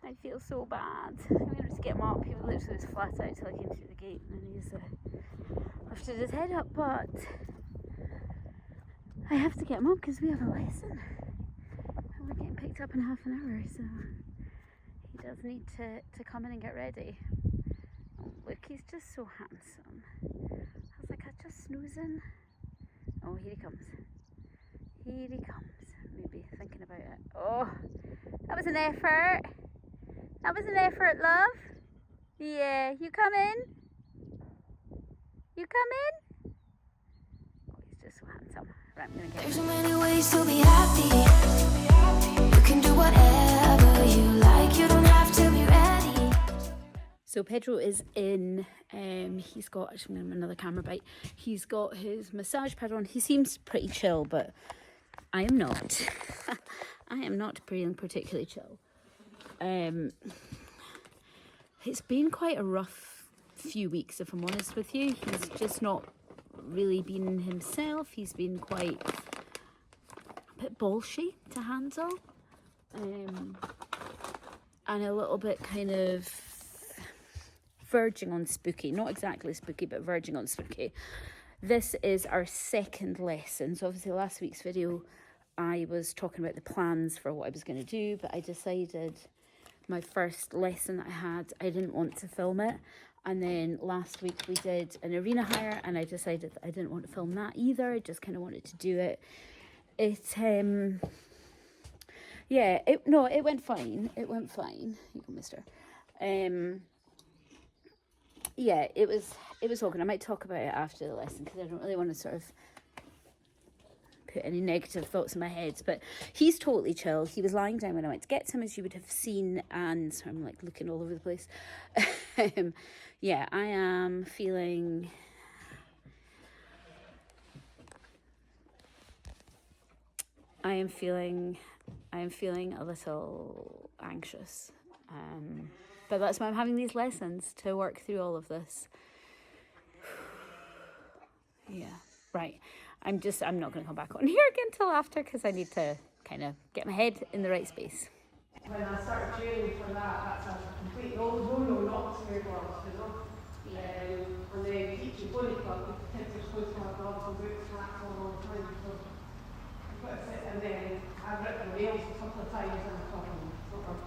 I feel so bad. I'm going to have to get him up. He literally was flat out till I came through the gate, and then he's lifted his head up, but I have to get him up because we have a lesson. And we're getting picked up in half an hour, so he does need to come in and get ready. Oh, look, he's just so handsome. I was like, I just snoozing. Oh, here he comes. Here he comes. Maybe thinking about it. Oh, that was an effort. That was an effort, love. Yeah, you come in? You come in? Oh, he's just so handsome. Right, I'm gonna get him. There's so many ways to be happy. You can do whatever you like. You don't have to be ready. So Pedro is in. He's got, actually, I'm gonna have another camera bite. He's got his massage pad on. He seems pretty chill, but I am not. I am not feeling particularly chill. It's been quite a rough few weeks, if I'm honest with you. He's just not really been himself. He's been quite a bit bolshy to handle, and a little bit kind of verging on spooky. Not exactly spooky, but verging on spooky. This is our second lesson. So obviously last week's video I was talking about the plans for what I was going to do, but I decided my first lesson that I had, I didn't want to film it. And then last week we did an arena hire, and I decided that I didn't want to film that either. I just kind of wanted to do it. It went fine. It went fine. You go, mister. Yeah, it was all good. I might talk about it after the lesson because I don't really want to sort of put any negative thoughts in my head, but he's totally chill. He was lying down when I went to get him, as you would have seen, and so I'm like looking all over the place. Yeah, I am feeling a little anxious, but that's why I'm having these lessons, to work through all of this. Yeah, right. I'm not going to come back on here again till after, because I need to kind of get my head in the right space. When I started training for that, that's a complete no, not to wear gloves, you know. Yeah. And then teach your body club, the kids are supposed to have gloves and boots and hats on all the time. So you've got to sit, and then I've written nails a couple of times and I've got them sort of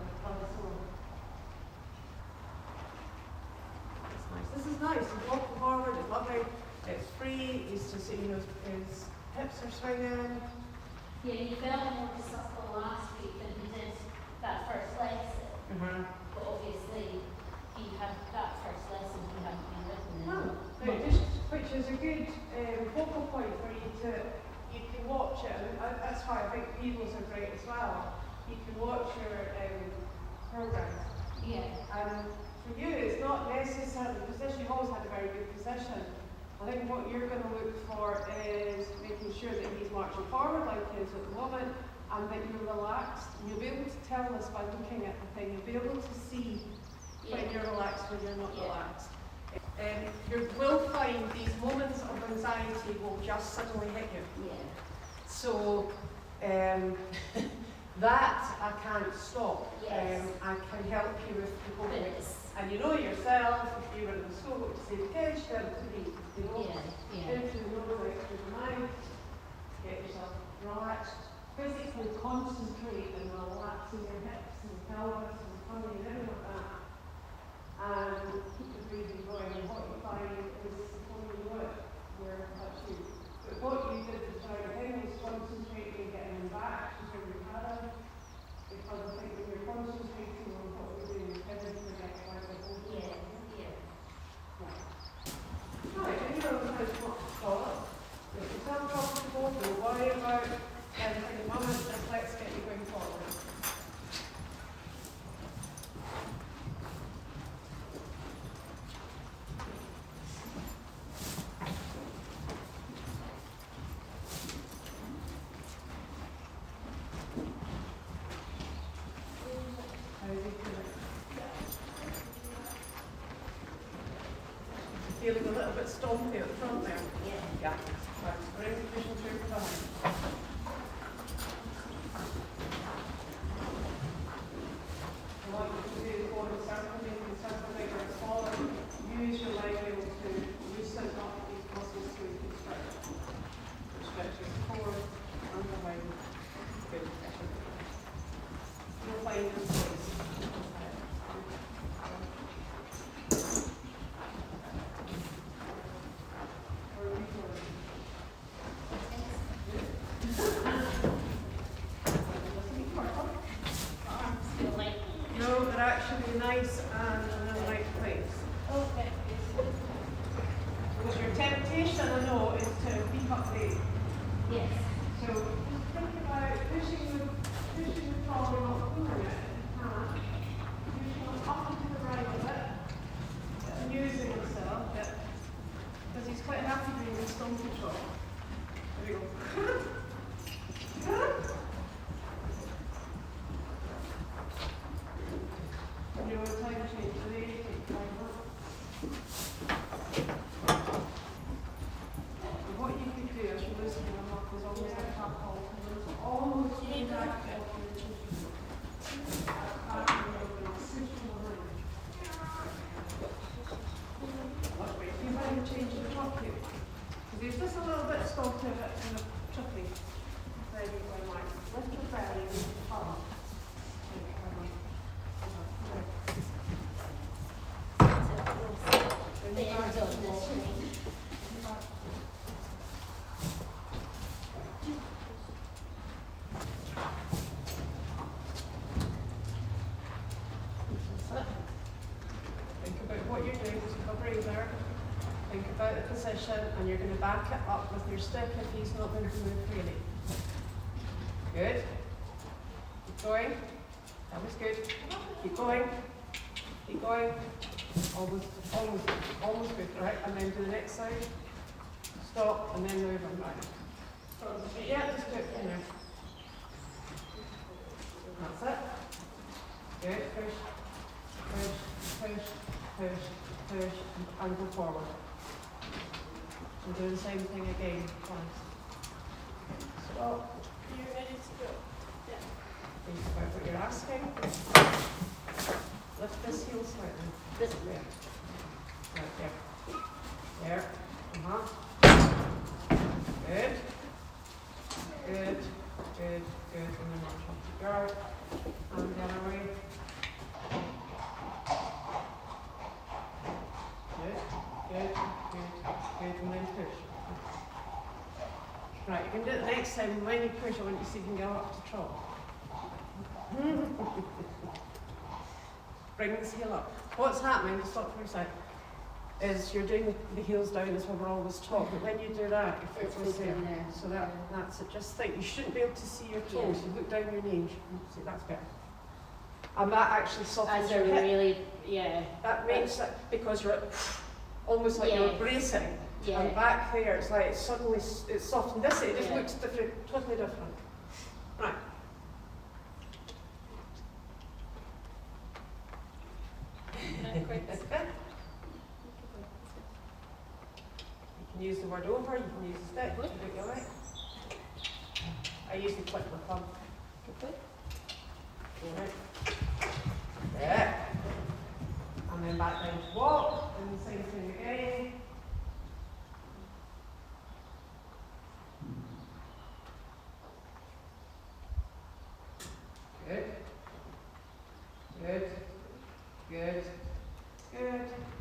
so. It's nice. This is nice. He's walking forward, it's lovely, it's free, he's just, his hips are swinging. Yeah, he felt more supple last week than he did that first lesson. But obviously, he had that first lesson, he hadn't been written. Which is a good focal point for you you can watch it, and that's why I think videos are great as well. You can watch your programs. Yeah. And for you, it's not necessarily the position. You've always had a very good position. I think what you're going to look for is making sure that he's marching forward like he is at the moment, and that you're relaxed. And you'll be able to tell this by looking at the thing. You'll be able to see when you're relaxed, when you're not relaxed. You will find these moments of anxiety will just suddenly hit you. Yeah. So that I can't stop. Yes. I can help you with the focus. And you know yourself, if you were in the school, to say attention to me, into the nose, extra the mind, get yourself relaxed. Physically concentrate and relaxing your hips and pelvis and tummy and everything like that. And keep the breathing going, and what you find is before you know it, that's you. But what you did to start him is concentrating, getting him back to where you had him, because I think when you're concentrating on what you're doing, you tend to forget why we're holding it. Right, and you know how to follow. If you feel comfortable, don't worry about anything at the moment, just let's get you going forward. Feeling a little bit stompy at the front there? Yeah. Right, bring the cushion through the behind. I want you to find his place. Where are we going? No, they're actually nice and in the right place. Okay. Because your temptation, I know, is to beat up the. Yes. So just think about pushing the trolley, not pulling it if you can. Pushing it up and to the right of it. And using yourself. Because he's quite happy being in stone control. There you go. You know, time change today, take time out. And what you could do as you're listening them up is almost like tap call, almost in that you might change the top here. Because he's just a little bit stalked a bit kind of tricky. There you go, Mike. Lift your belly and palm. Think about what you're doing, just a breather. Think about the position, and you're going to back it up with your stick if he's not going to move freely. Good. Keep going. That was good. Keep going. Keep going. Almost good, right? And then to the next side. Stop, and then move on back. Yeah, just do it from there. That's it. Good. Push, and go forward. And do the same thing again twice. Stop. You're ready to go. Yeah. Think about what you're asking. Lift this heel slightly. This way. Right there. There. Good. And then march off the guard. And the other way. Good. And then push. Right, you can do it the next time. When you push, I want you to see if you can go up to trot. Bring this heel up. What's happening, stop for a sec, is you're doing the heels down as we're always taught, but when you do that, your foot was there. So that's it. Just think, you shouldn't be able to see your toes. You look down your knee. See, that's better. And that actually softens your hip. Really, yeah. That makes it, because you're almost like you're bracing. Yeah. And back there, it's like suddenly it's softened. This it just looks different, totally different. Right. You can use the word over, you can use the stick, you do it your way. I usually click my thumb. Right. There. And then back down to walk, and the same thing again. Good.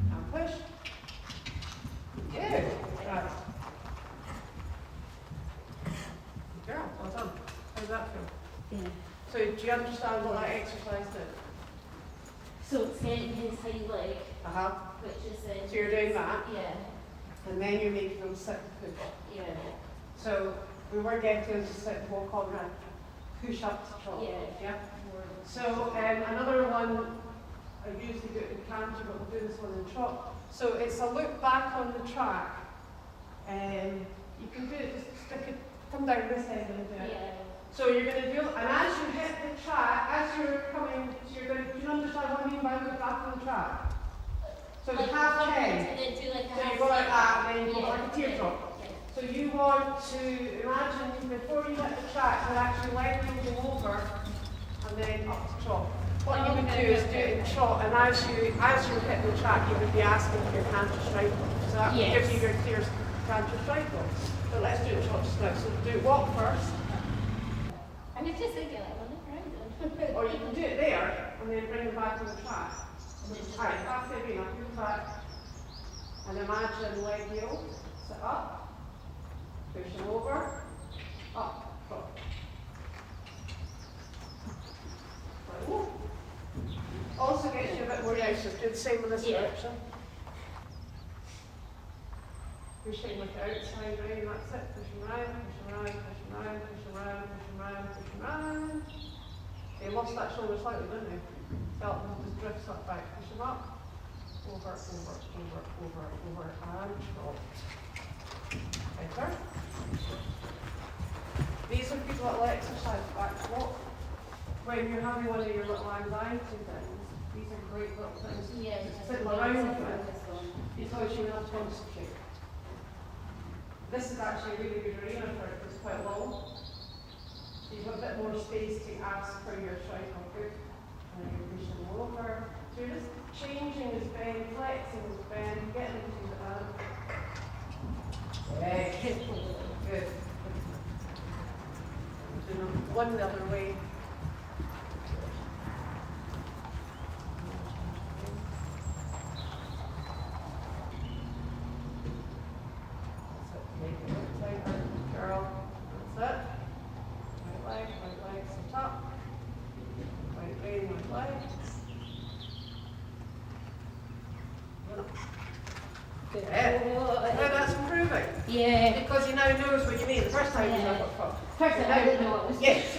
And push. Good. Right. Good girl, well done. How does that feel? Yeah. So do you understand what that exercise did? So it's getting his hind leg, Uh-huh. which is then. So you're doing that, Yeah. and then you're making them sit and push. Yeah. So we were getting them to sit and walk on and push up to trot. Yeah. So another one, I usually do it in canter, but we'll do this one in trot. So it's a look back on the track. You can do it, just stick it, come down this end and do it. Yeah. So you're going to do, and as you hit the track, as you're coming, so you're going to, do you understand what I mean by look back on the track? So Like it's half and chain. then do like a So you half go like step. that, and then you go Yeah. like a teardrop. Yeah. So you want to imagine before you hit the track, you're actually leveling over and then up to trot. What you would do is do it in trot, and as you're hitting the track, you would be asking for your canter strike. So that will give you your clear canter strike. So let's do it in trot just now. So do walk first. I was just thinking, like, well, never mind. Or you can do it there and then bring them back on the track. Right, after again, I'll move back. And imagine leg heel, sit up, push them over, up, drop. Like, whoa. Also gets you a bit more out, so do the same in this direction. Pushing with the outside rein, that's it. Push them round, push them round, push them round, push them round, push them round, push them round. They lost that shoulder slightly, didn't they? Felt them just drift sort of back. Push them up. Over, over, over, over, over, and drop. Better. These are good little exercise back walk. When you're having one of your little anxiety things, these are great little things. Yeah, Fiddle around with because you will concentrate. This is actually a really good arena for it, it's quite long. So you've got a bit more space to ask for your strike on good. And then you're pushing them over. So you're just changing his bend, flexing his bend, getting him to the arm. Good. Doing one the other way. Now that's improving. Yeah. Because he now knows what you mean. The first time he never got First I didn't know it was. Yes.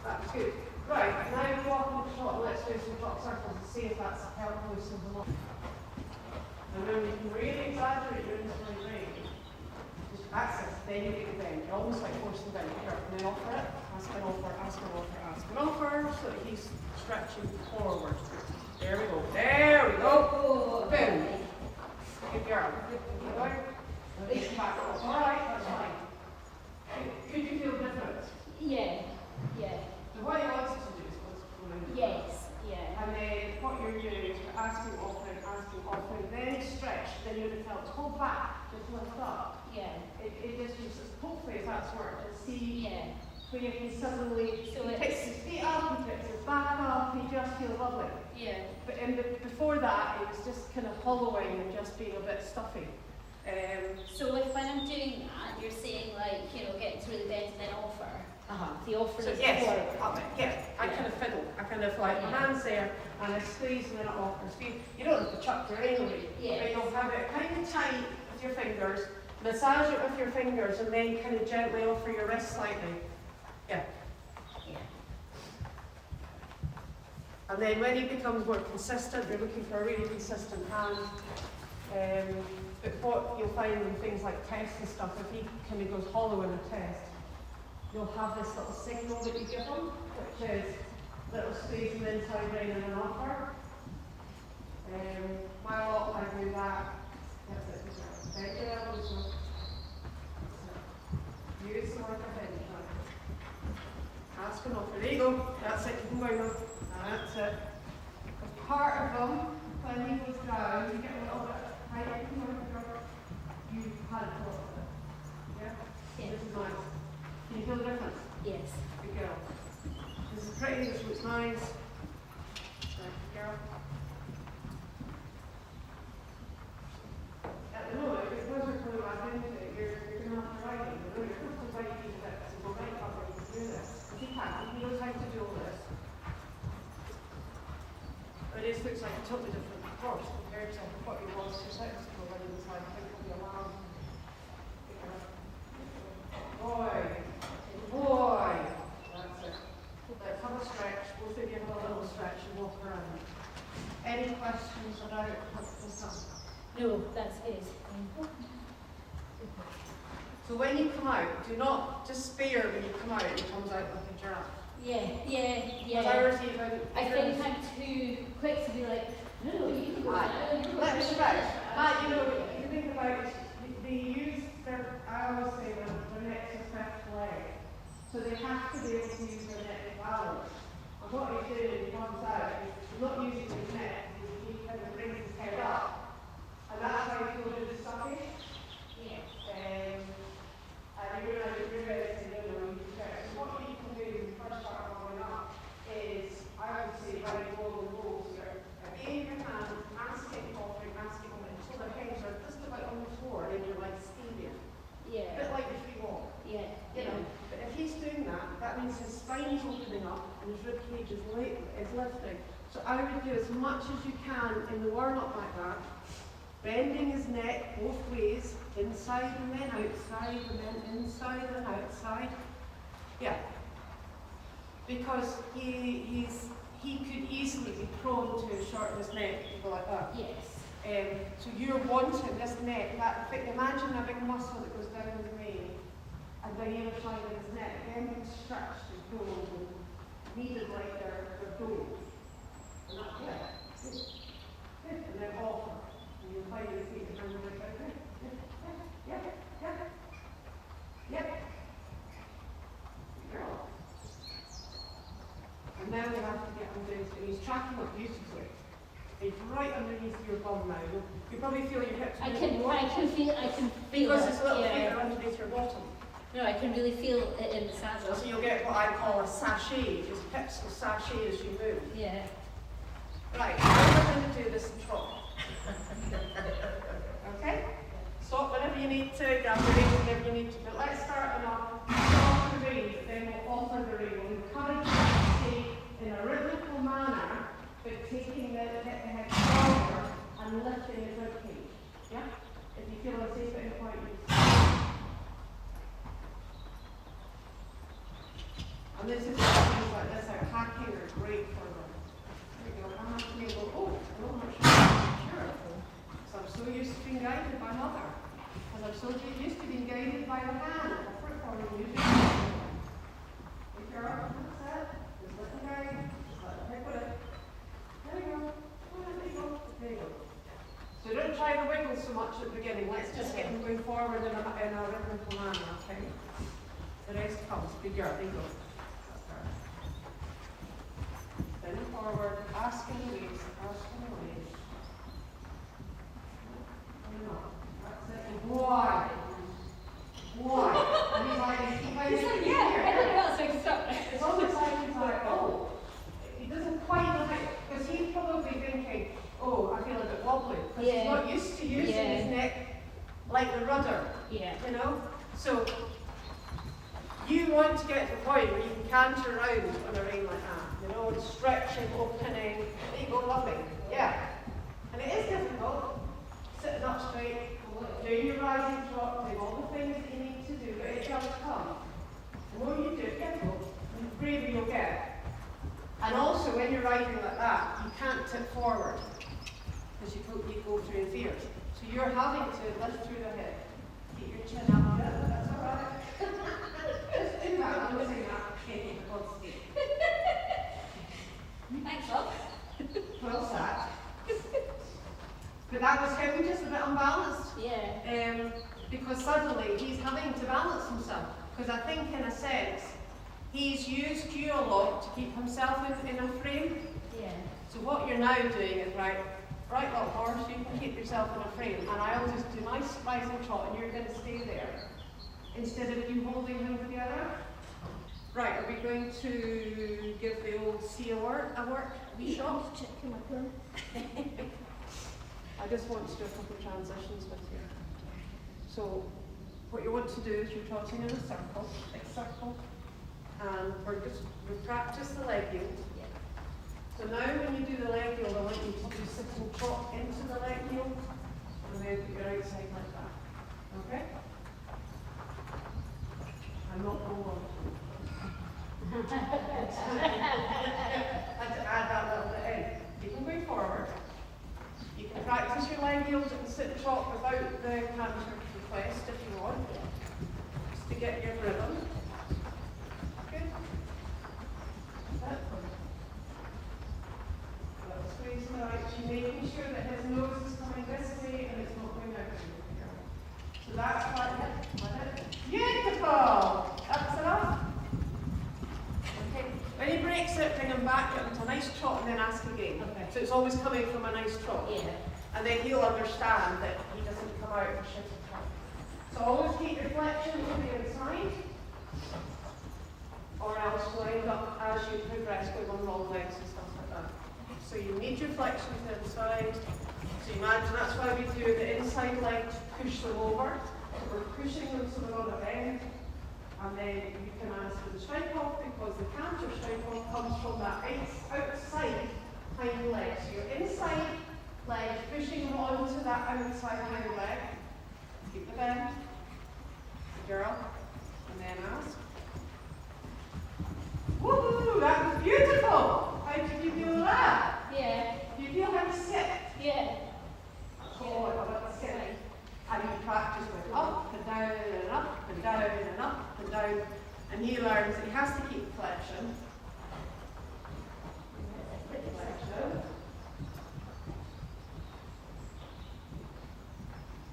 That's good. Right, now we walk on the trot. Let's do some trot circles and see if that's helpful with some lot. And then you can really exaggerate your insulin range. That's it. Then you get the bend. You're almost like forcing the bend. Here, and then offer it. Ask and offer, ask and offer, ask and offer. So that he's stretching forward. There we go. There we go. Boom. Good girl. Good going. Release back up. All right, that's fine. Could you feel different? Yeah. Yeah. So what he wants us to do is go in. Yes. Yeah. And then what you're doing is you're asking, offering, then stretch, then you're going to tell hold back, just lift up. Yeah. It just uses, hopefully if that's worked, and see Yeah. when you can suddenly, So he picks his feet up, he picks his back up, he just feels lovely. Yeah. But before that, it was just kind of hollowing and just being a bit stuffy. So if when I'm doing that, you're saying like, you know, getting to really bend and then offer. The offer So is yes, before. I kind of fiddle. I kind of like my hands there and I squeeze and then I offer. Squeeze. You don't have to chuck your anyway. Yeah. But you'll have it kind of tight with your fingers, massage it with your fingers and then kind of gently offer your wrist slightly. Yeah. Yeah. And then when he becomes more consistent, you're looking for a really consistent hand. But what you'll find in things like tests and stuff, if he kind of goes hollow in a test, you'll have this little signal that you give him, which is little squeeze and inside rein and an offer. While I do that, that's it. Bend your elbows up. Use the work of bench. Ask and offer. There you go. That's it. Keep going on. That's it. As part of them, when he goes down, you get a little bit higher. You had it for it. Yeah? Yeah. This is nice. Can you feel the difference? Yes. Good girl. This is pretty, this looks nice. Good girl. At the moment, because we're coming back into it, you're going to have to write it. You're going to have to write these bits and go right up and do this. If he can't, he knows how to do all this. But it just looks like a totally different course compared to what he was 2 seconds ago when he was like, I think he'll be allowed. Boy. Boy. That's it. Let's have a stretch. Both of you have a little stretch and walk around. Any questions about this? No, that's it. So when you come out, do not despair when you come out. It comes out like a giraffe. Yeah. Ours even. I think I'm too quick to be like, no, you can go now. Let me stretch. You know, you think about it, they use their, I always say their neck to stretch leg. So they have to be able to use their neck to balance. And what he's doing when he comes out is he's not using his neck, he kind of brings his head up. And that's how he feels really stuffy. Yeah. And you're ready to, you can stretch. So what you can do in the first part of going up is So I would do as much as you can in the warm-up like that, bending his neck both ways, inside and then outside, and then inside and outside. Yeah. Because he could easily be prone to shorten his neck and go like that. Yes. So you're wanting this neck, imagine a big muscle that goes down the vein, and the other side of his neck, then being stretched and pulled and kneaded like they're dough. And that's it. Good. And then off. And you'll find your feet and like that. Yep. Girl. And now we have to get him down to, he's tracking up beautifully. It's right underneath your bum now. You probably feel your hips. I can feel because it. it's a little bit underneath your bottom. No, I can really feel it in the saddle. So you'll get what I call a sachet. His hips will sachet as you move. Yeah. Right, now we're going to do this in trot. Okay? Stop whenever you need to, grab the rein whenever you need to. But let's start on a soft rein, then we'll offer the rein. We'll encourage you to stay in a rhythmical manner, but taking the head forward and lifting the rib cage. Yeah? If you feel unsafe at any point, you and this is things like this, like hacking are great for them. There we go. I'm actually go, oh, I'm not sure. So I'm so used to being guided by mother. Because I'm so used to being guided by the hand. I prefer when you do it. If you're up, that's it. Just let them guide. Just let them pick with it. There you go. There you go. There you go. So don't try to wiggle so much at the beginning. Let's just get them going forward in a rhythmical manner, okay? The rest comes. Good girl. There you go. Bending forward, asking the waist, asking the waist. That's it. And why? And he's like, He's like, yeah, I don't know else I can stop. it's almost like he's like, oh. He doesn't quite know how, because he's probably thinking, oh, I feel a bit wobbly. Because he's not used to using his neck like the rudder. Yeah. You know? So, you want to get to the point where you can canter around on a rein like that. You know, and stretching, opening. There you go, lovely. Yeah. And it is difficult. Sitting up straight, doing your rising trot, doing all the things that you need to do, but it does come. The more you do it, careful, the braver you'll get. And also, when you're riding like that, you can't tip forward because you go through his ears. So you're having to lift through the head. Keep your chin up. Yeah, that's all right. Just do that. I'm listening that. Okay, for God's sake. Thanks, love. Well sat. But that was him just a bit unbalanced. Yeah. Because suddenly he's having to balance himself. Because I think in a sense, he's used you a lot to keep himself in a frame. Yeah. So what you're now doing is, right little horse, you can keep yourself in a frame. And I'll just do nice rising trot and you're going to stay there. Instead of you holding him together. Right, are we going to give the old C a wee shot? Checking my phone. I just want to do a couple of transitions with you. So, what you want to do is you're trotting in a circle, big circle, and we practice the leg yield. Yeah. So now when you do the leg yield, I want you to do sit and trot into the leg yield, and then put your outside like that. Okay? I'm not going on. I had to add that little bit in. You can go forward. You can practice your leg yield and sit and trot without the canter request if you want. Just to get your rhythm. Good. That's it. Little squeeze in the right, making sure that his nose is coming this way and it's not going out. So that's like it. Beautiful! That's enough. Okay. When he breaks it, bring him back, get him to a nice trot and then ask again. Okay. So it's always coming from a nice trot. Yeah. And then he'll understand that he doesn't come out of a shitty trot. So always keep your flexion to the inside. Or else you'll end up, as you progress, going on long legs and stuff like that. So you need your flexion to the inside. So imagine that's why we do the inside leg to push them over. So we're pushing them so they're on the bend. And then you can ask for the strike off because the canter strike off comes from that outside hind leg. So your inside leg pushing onto that outside hind leg. Keep the bend. Good girl. And then ask. Woohoo! That was beautiful! How did you feel that? Yeah. Do you feel how to sit? Yeah. Oh, I love that sit. And you practice with up and down and up and down and up and down. And he learns that he has to keep flexion. Flexion.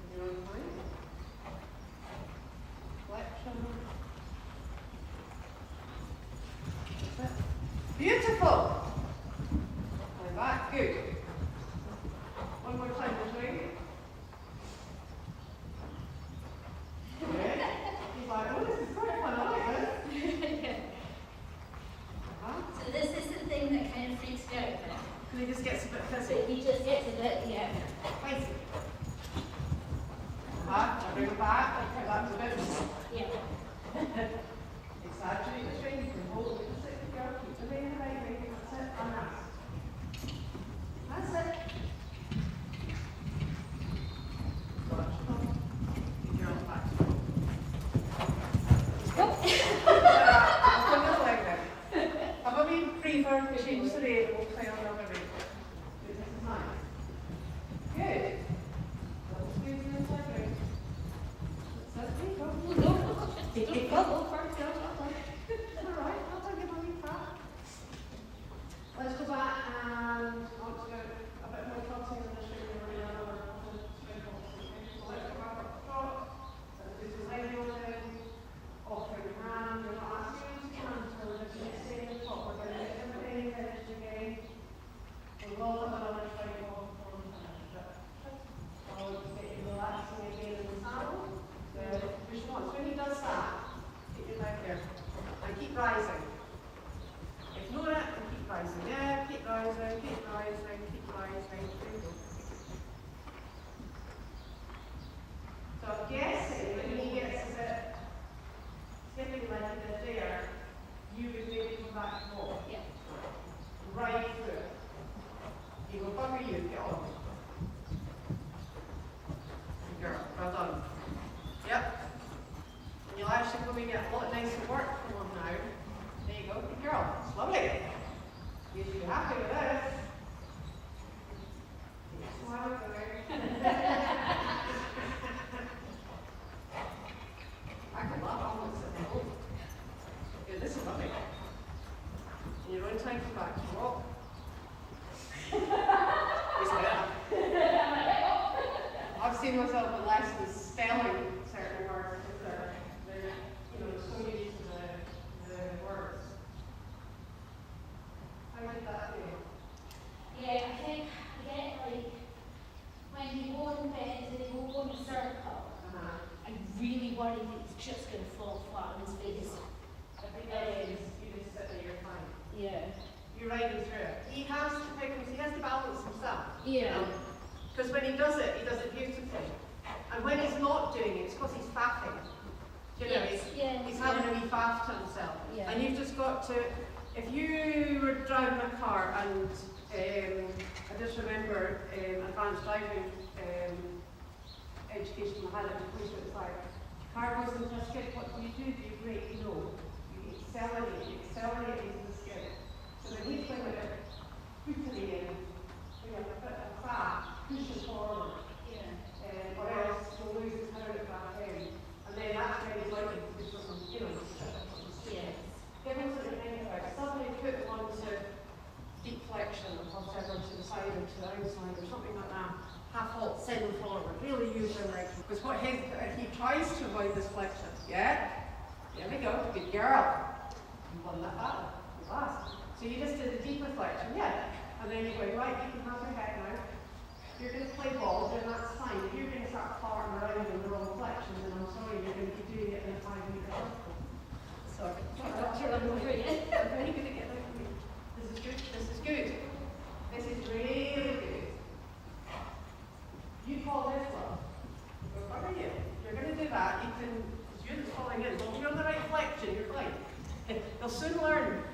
In your own mind. Flexion. That's it. Beautiful! Like that, good. One more time this way. Good. He's like, oh, this is quite fun, I like this. So this is the thing that kind of freaks me out then. And he just gets a bit So fizzy. he just gets a bit, yeah. Spicy. Now bring it back. That's a bit. Yeah. Exaggerate the string. You can hold it. Just sit the girl. Keep the way in the right way. That's it. And that's it. Good girl, back. I'll put another leg down. Have a wee breather. Change the rate. We'll play on another rate. Good. This is nice. Good. Little squeeze in the inside ring. That's it. There you go. Go first, go. Alright, I'll give a wee pat. Let's go back and onto a bit more trotting in the string than we are on the string boxes. So let's go back up the trot. Let's do some leg open. Offering hand. We're not asking you to cancel. We're just going to stay in the top. We're going to get everything finished again. We'll roll up another string off before we finish it. I'll just get you relaxing again in the saddle. So push on. So when he does that, keep your leg there. And keep rising. Ignore it and keep rising. Yeah, keep rising, keep rising, keep rising. There you go. So I'm guessing when he gets a bit tipping like he did there, you would maybe come back and walk. Yeah. Right through. He will bugger you, get on. Good girl, well done. Yep. And you'll actually probably get a lot nicer work from him now. There you go, good girl. It's lovely. You should be happy with this. Smile for I can laugh almost at the whole. Good, this is lovely. In your own time, come back to walk. Isn't it? I've seen myself in lessons spelling certain words because they're so used to the words. How did that do? Yeah, I think I get like when you go in bed and you go in a circle, I really worry that he's just going to fall flat on his face. I think that is, you just sit there, you're fine. Yeah. You're riding through it. He has to pick, he has to balance himself. Yeah. Because when he does it beautifully. And when he's not doing it, it's because he's faffing. You know, he's having a wee faff to himself. Yeah. And you've just got to, if you were driving a car and I just remember advanced driving education I had at the police, it was like, car goes into a skid, what do? Do you brake? No. You accelerate into the skid. So when he's going with it, brutally in, we have a bit of fat, pushes forward. Or else he'll lose his power at back end. And then that's when he's likely to do something, Yeah. Give him something to think about. Suddenly put him onto deep flexion or whatever, to the side or to the outside or something like that. Half halt, send him forward. Really use your legs. Because what he tries to avoid this flexion. Yeah? There we go. Good girl. You won that battle. Good last. So you just did the deeper flexion. Yeah. And then you're going, right, you can have your head now. You're going to play ball, then that's fine. If you're going to start farting around in the wrong flexion, then I'm sorry, you're going to be doing it in a 5-meter circle. Sorry. I'm over it. I'm very good at getting out of me. This is good. This is good. This is really good. You call this one. What are you? You're going to do that. You can, you're falling in. Well, if you're on the right flexion, you're fine. They'll soon learn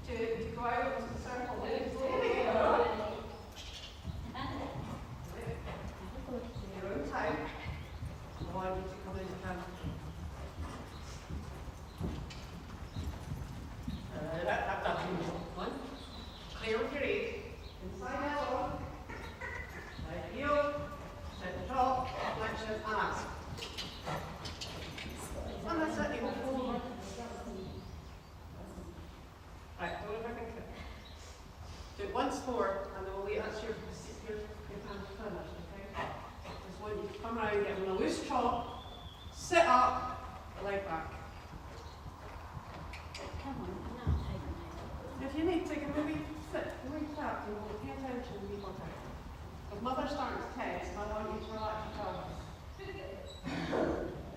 to go out into the circle. There we go. attention and be more tight. If mother starts tense, I want you to relax your pelvis.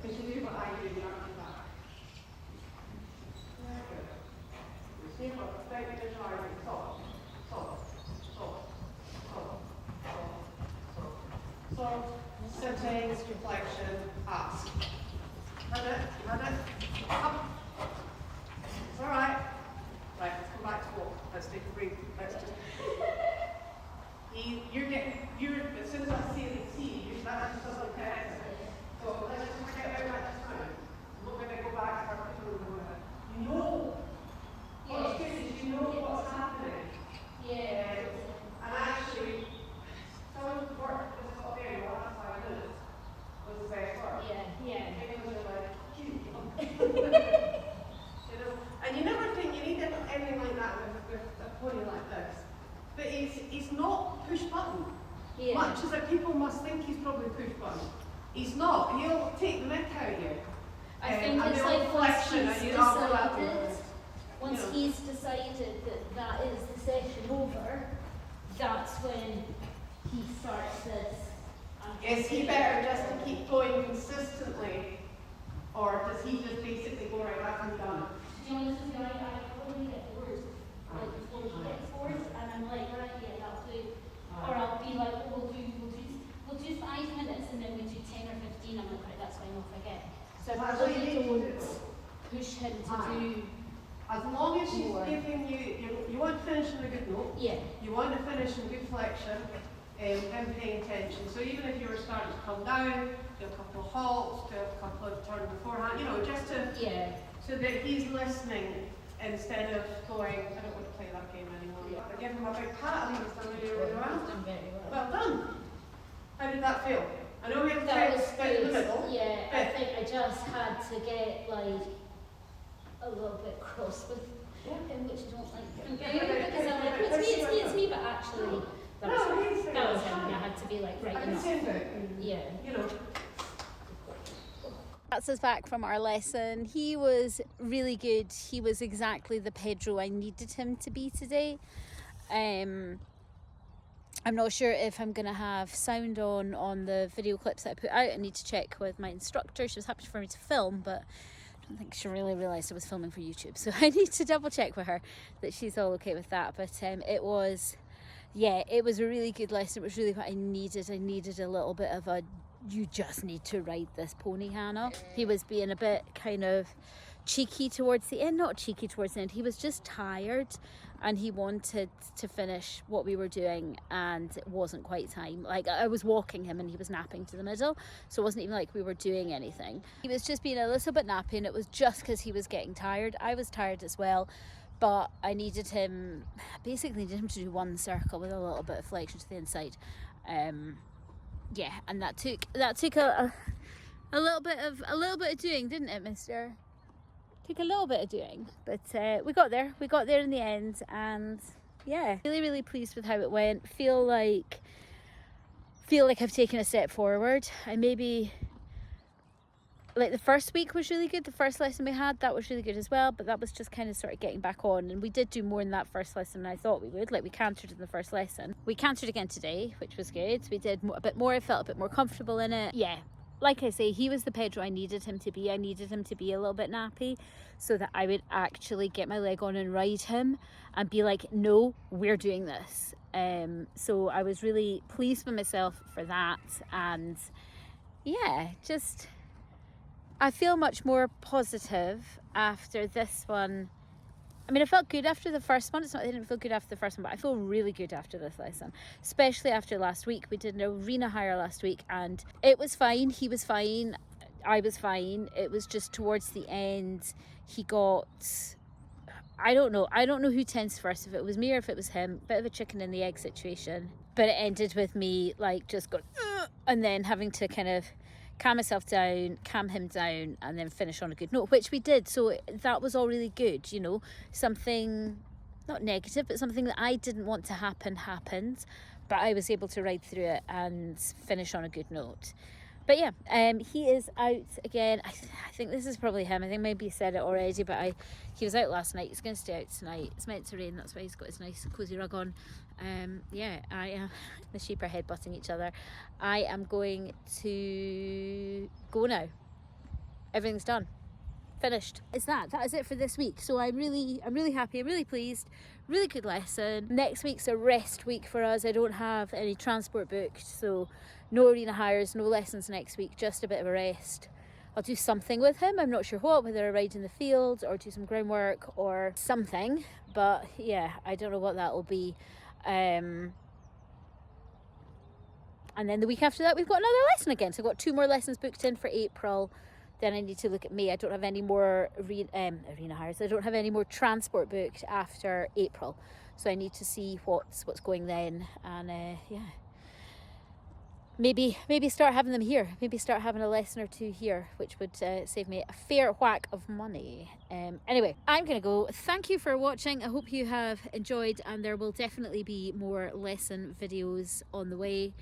Because you do what I do, you aren't your back. Very good. See what without visualizing. Soft, soft, soft, soft, soft, soft. Sitting, reflection, ask. Had it, up. It's alright. Right, let's go back to walk. Let's take a break. Let's just. As soon as I see you, that just doesn't connect. So let's just forget about that just now. I'm not going to go back to our people. You know. What's good is you know what's happening. Yeah. And actually, some of the work this is up there in the last 5 minutes was the best work. Yeah. Because they're like, you know, and you never think you need anything like that with a pony like this. But he's not push button. Yeah. Much as that people must think he's probably push button. He's not. He'll take the mick out of you. I think and it's the like once flexion he's and you know, decided, once you know. he's decided that is the session over, that's when he starts this. Is he better just to keep going consistently, or does he just basically go right back and done? To be honest with you, I probably get bored, like before he gets bored, and I'm like, right, yeah, that'll do. Or I'll be like, oh, we'll do 5 minutes, and then we do 10 or 15. I'm like, right, that's fine, off I get. So I That's what you really need to don't do. push him to do. As long as she's More. giving you want to finish on a good note. Yeah. You want to finish in good flexion and paying attention. So even if you were starting to come down, do a couple of halts, do a couple of turns beforehand, just to so that he's listening instead of going, I don't want to play that game anymore. I give him a big pat, I think he's done really well. Done very well. Well done. How did that feel? I know we have to That was split in the good. middle. Yeah, I think I just had to get like a little bit cross with him, which I don't like him doing, because I'm like, it's me, but actually that was him. I had to be like, right, I can enough. send it. Yeah. That's us back from our lesson. He was really good. He was exactly the Pedro I needed him to be today. I'm not sure if I'm going to have sound on the video clips that I put out. I need to check with my instructor. She was happy for me to film, but I don't think she really realised I was filming for YouTube. So I need to double check with her that she's all okay with that. But it was a really good lesson. It was really what I needed. I needed a little bit of a, you just need to ride this pony, Hannah. He was being a bit kind of cheeky towards the end, not cheeky towards the end. He was just tired and he wanted to finish what we were doing, and it wasn't quite time. Like, I was walking him and he was napping to the middle, so it wasn't even like we were doing anything. He was just being a little bit nappy, and it was just because he was getting tired. I was tired as well, but I needed him to do one circle with a little bit of flexion to the inside. And that took a little bit of doing, didn't it, mister? Took a little bit of doing, but we got there in the end, and really pleased with how it went. Feel like I've taken a step forward. I maybe, like, the first week was really good. The first lesson we had, that was really good as well, but that was just kind of sort of getting back on, and we did do more in that first lesson than I thought we would. Like, we cantered in the first lesson. We cantered again today, which was good. We did a bit more. I felt a bit more comfortable in it. Like I say, he was the Pedro I needed him to be. I needed him to be a little bit nappy so that I would actually get my leg on and ride him and be like, no, we're doing this. So I was really pleased with myself for that. And I feel much more positive after this one. I mean, I felt good after the first one. It's not that I didn't feel good after the first one, but I feel really good after this lesson, especially after last week. We did an arena hire last week, and it was fine. He was fine. I was fine. It was just towards the end, he got, I don't know who tensed first, if it was me or if it was him. Bit of a chicken and the egg situation. But it ended with me like just going, and then having to kind of calm myself down, calm him down, and then finish on a good note, which we did. So that was all really good, something not negative, but something that I didn't want to happen happened, but I was able to ride through it and finish on a good note. But yeah, he is out again. I think this is probably him. I think maybe he said it already, but he was out last night. He's going to stay out tonight. It's meant to rain, that's why he's got his nice cozy rug on. Yeah, I am. The sheep are headbutting each other. I am going to go now. Everything's done. Finished. That is it for this week. So I'm really happy, I'm really pleased. Really good lesson. Next week's a rest week for us. I don't have any transport booked, so no arena hires, no lessons next week, just a bit of a rest. I'll do something with him, I'm not sure what, whether I ride in the field or do some groundwork or something, but yeah, I don't know what that will be. And then the week after that we've got another lesson again, so I've got 2 more lessons booked in for April. Then I need to look at May. I don't have any more arena hires. I don't have any more transport booked after April, so I need to see what's going then. And yeah, maybe start having them here. Maybe start having a lesson or 2 here, which would save me a fair whack of money. Anyway, I'm gonna go. Thank you for watching. I hope you have enjoyed, and there will definitely be more lesson videos on the way.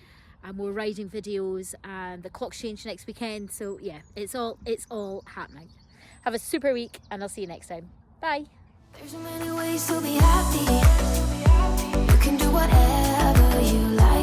And more riding videos, and the clock's change next weekend, so yeah, it's all happening. Have a super week, and I'll see you next time. Bye. There's so many ways to be happy. You can do whatever you like.